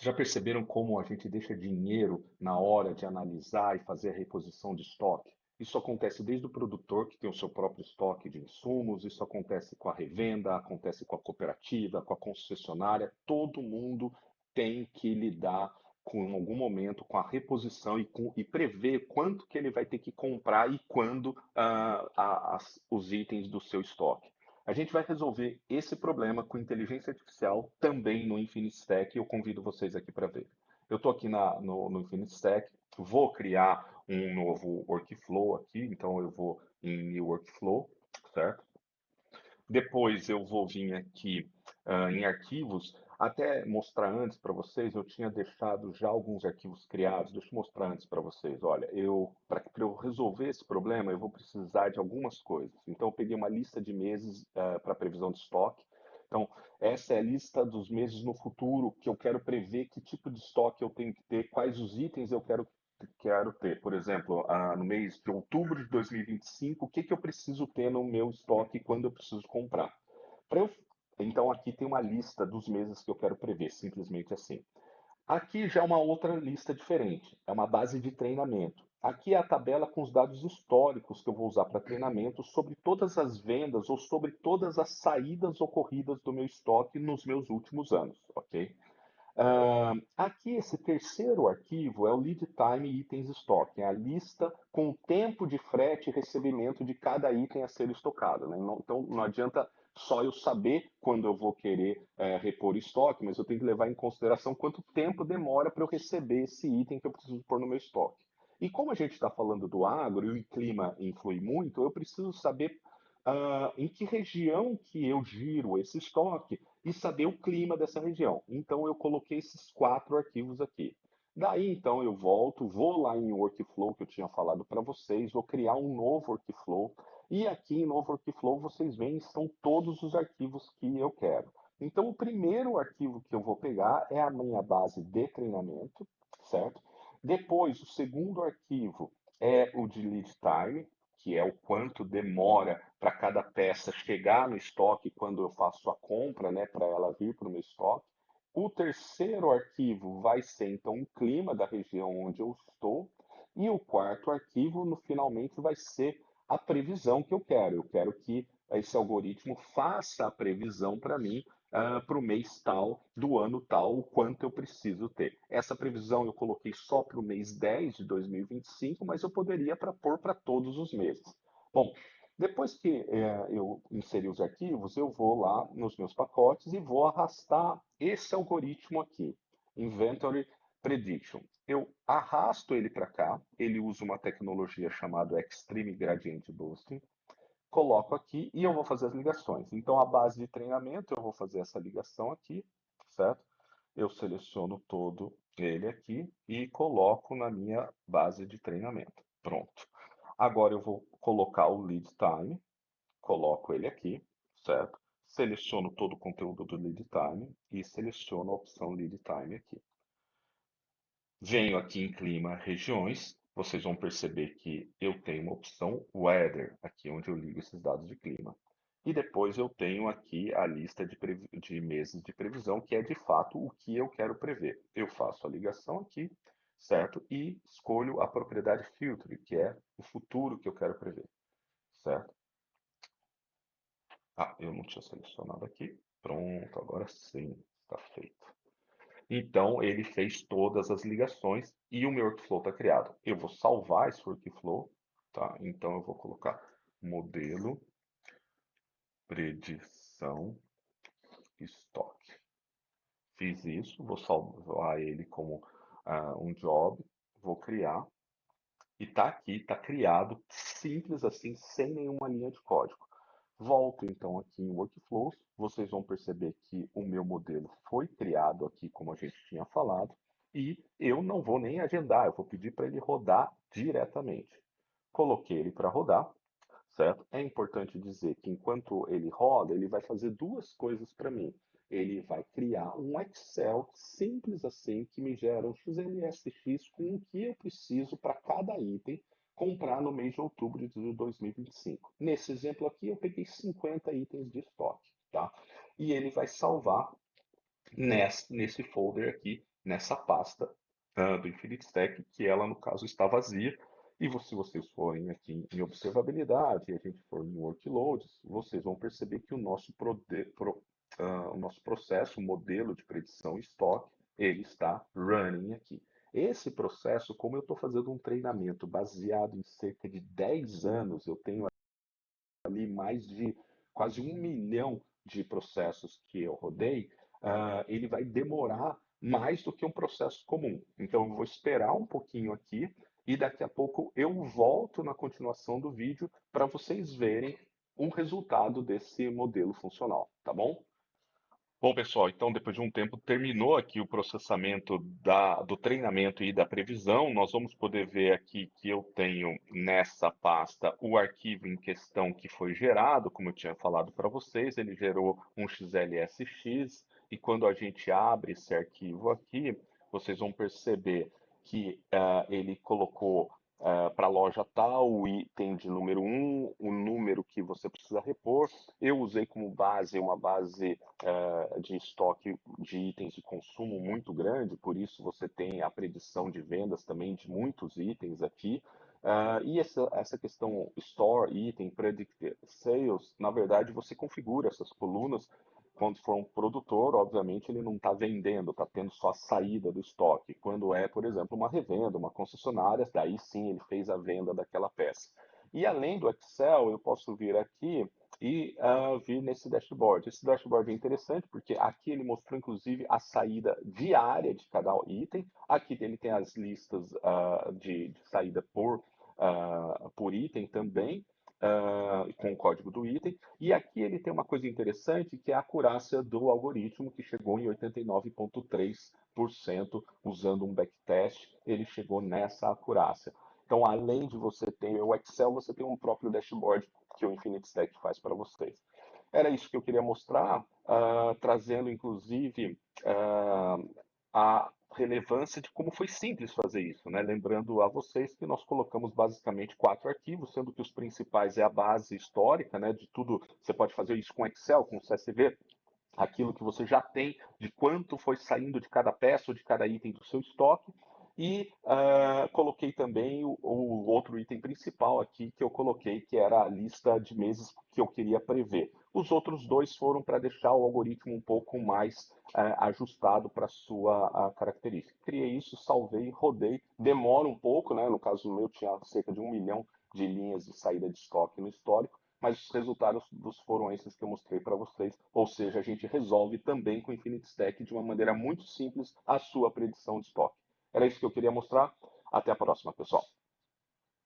Vocês já perceberam como a gente deixa dinheiro na hora de analisar e fazer a reposição de estoque? Isso acontece desde o produtor, que tem o seu próprio estoque de insumos, isso acontece com a revenda, acontece com a cooperativa, com a concessionária. Todo mundo tem que lidar com, em algum momento, com a reposição e prever quanto que ele vai ter que comprar e quando os itens do seu estoque. A gente vai resolver esse problema com inteligência artificial também no Infinity Stack e eu convido vocês aqui para ver. Eu estou aqui no Infinity Stack, vou criar um novo workflow aqui, então eu vou em New Workflow, certo? Depois eu vou vir aqui em arquivos, até mostrar antes para vocês, eu tinha deixado já alguns arquivos criados, deixa eu mostrar antes para vocês. Olha, para eu resolver esse problema, eu vou precisar de algumas coisas. Então eu peguei uma lista de meses para previsão de estoque. Então, essa é a lista dos meses no futuro que eu quero prever que tipo de estoque eu tenho que ter, quais os itens eu quero ter. Por exemplo, no mês de outubro de 2025, o que que eu preciso ter no meu estoque quando eu preciso comprar. Pra eu- Então, aqui tem uma lista dos meses que eu quero prever, simplesmente assim. Aqui já é uma outra lista diferente, é uma base de treinamento. Aqui é a tabela com os dados históricos que eu vou usar para treinamento sobre todas as vendas ou sobre todas as saídas ocorridas do meu estoque nos meus últimos anos, ok? Aqui, esse terceiro arquivo é o Lead Time Itens Stock, é a lista com o tempo de frete e recebimento de cada item a ser estocado, né? Então, não adianta só eu saber quando eu vou querer repor estoque, mas eu tenho que levar em consideração quanto tempo demora para eu receber esse item que eu preciso pôr no meu estoque. E como a gente está falando do agro e o clima influi muito, eu preciso saber em que região que eu giro esse estoque e saber o clima dessa região. Então eu coloquei esses quatro arquivos aqui. Daí então eu volto, vou lá em workflow que eu tinha falado para vocês, vou criar um novo workflow e aqui em novo workflow vocês veem estão todos os arquivos que eu quero. Então o primeiro arquivo que eu vou pegar é a minha base de treinamento, certo? Depois o segundo arquivo é o de lead time, que é o quanto demora para cada peça chegar no estoque quando eu faço a compra, né, para ela vir para o meu estoque. O terceiro arquivo vai ser então o clima da região onde eu estou. E o quarto arquivo, no finalmente, vai ser a previsão que eu quero. Eu quero que esse algoritmo faça a previsão para mim para o mês tal, do ano tal, o quanto eu preciso ter. Essa previsão eu coloquei só para o mês 10 de 2025, mas eu poderia pôr para todos os meses. Bom, depois que eu inseri os arquivos, eu vou lá nos meus pacotes e vou arrastar esse algoritmo aqui, Inventory Prediction. Eu arrasto ele para cá, ele usa uma tecnologia chamada Extreme Gradient Boosting, coloco aqui e eu vou fazer as ligações. Então, a base de treinamento, eu vou fazer essa ligação aqui, certo? Eu seleciono todo ele aqui e coloco na minha base de treinamento. Pronto. Agora eu vou colocar o lead time, coloco ele aqui, certo? Seleciono todo o conteúdo do lead time e seleciono a opção lead time aqui. Venho aqui em clima, regiões, vocês vão perceber que eu tenho uma opção weather, aqui onde eu ligo esses dados de clima. E depois eu tenho aqui a lista de meses de previsão, que é de fato o que eu quero prever. Eu faço a ligação aqui, certo? E escolho a propriedade filter, que é o futuro que eu quero prever, certo? Ah, eu não tinha selecionado aqui. Pronto, agora sim, está feito. Então, ele fez todas as ligações e o meu workflow está criado. Eu vou salvar esse workflow, tá? Então, eu vou colocar modelo, predição, estoque. Fiz isso, vou salvar ele como um job, vou criar e está aqui, está criado, simples assim, sem nenhuma linha de código. Volto então aqui em Workflows, vocês vão perceber que o meu modelo foi criado aqui, como a gente tinha falado, e eu não vou nem agendar, eu vou pedir para ele rodar diretamente. Coloquei ele para rodar, certo? É importante dizer que enquanto ele roda, ele vai fazer duas coisas para mim. Ele vai criar um Excel simples assim, que me gera um XLSX com o que eu preciso para cada item comprar no mês de outubro de 2025. Nesse exemplo aqui, eu peguei 50 itens de estoque, tá? E ele vai salvar nesse folder aqui, nessa pasta do Infinite Stack, que ela no caso está vazia. E se vocês forem aqui em observabilidade e a gente for em workloads, vocês vão perceber que o nosso processo, o modelo de predição estoque, ele está running aqui. Esse processo, como eu estou fazendo um treinamento baseado em cerca de 10 anos, eu tenho ali mais de quase 1 milhão de processos que eu rodei, ele vai demorar mais do que um processo comum. Então, eu vou esperar um pouquinho aqui e daqui a pouco eu volto na continuação do vídeo para vocês verem o resultado desse modelo funcional, tá bom? Bom, pessoal, então depois de um tempo terminou aqui o processamento do treinamento e da previsão. Nós vamos poder ver aqui que eu tenho nessa pasta o arquivo em questão que foi gerado, como eu tinha falado para vocês, ele gerou um XLSX e quando a gente abre esse arquivo aqui, vocês vão perceber que ele colocou para a loja tal, o item de número um, o número que você precisa repor. Eu usei como base uma base de estoque de itens de consumo muito grande, por isso você tem a predição de vendas também de muitos itens aqui. E essa questão Store, Item, Predict Sales, na verdade você configura essas colunas quando for um produtor, obviamente ele não está vendendo, está tendo só a saída do estoque. Quando é, por exemplo, uma revenda, uma concessionária, daí sim ele fez a venda daquela peça. E além do Excel, eu posso vir aqui e vir nesse dashboard. Esse dashboard é interessante porque aqui ele mostrou inclusive a saída diária de cada item. Aqui ele tem as listas de saída por item também, com o código do item. E aqui ele tem uma coisa interessante que é a acurácia do algoritmo, que chegou em 89,3% usando um backtest, ele chegou nessa acurácia. Então, além de você ter o Excel, você tem um próprio dashboard que o Infinite Stack faz para vocês. Era isso que eu queria mostrar, trazendo inclusive a relevância de como foi simples fazer isso, né? Lembrando a vocês que nós colocamos basicamente 4 arquivos, sendo que os principais é a base histórica, né? De tudo, você pode fazer isso com Excel, com CSV, aquilo que você já tem de quanto foi saindo de cada peça ou de cada item do seu estoque. E coloquei também o outro item principal aqui que eu coloquei, que era a lista de meses que eu queria prever. Os outros dois foram para deixar o algoritmo um pouco mais ajustado para a sua característica. Criei isso, salvei, rodei. Demora um pouco, né? No caso meu tinha cerca de 1 milhão de linhas de saída de estoque no histórico, mas os resultados foram esses que eu mostrei para vocês. Ou seja, a gente resolve também com o Infinite Stack de uma maneira muito simples a sua predição de estoque. Era isso que eu queria mostrar. Até a próxima, pessoal.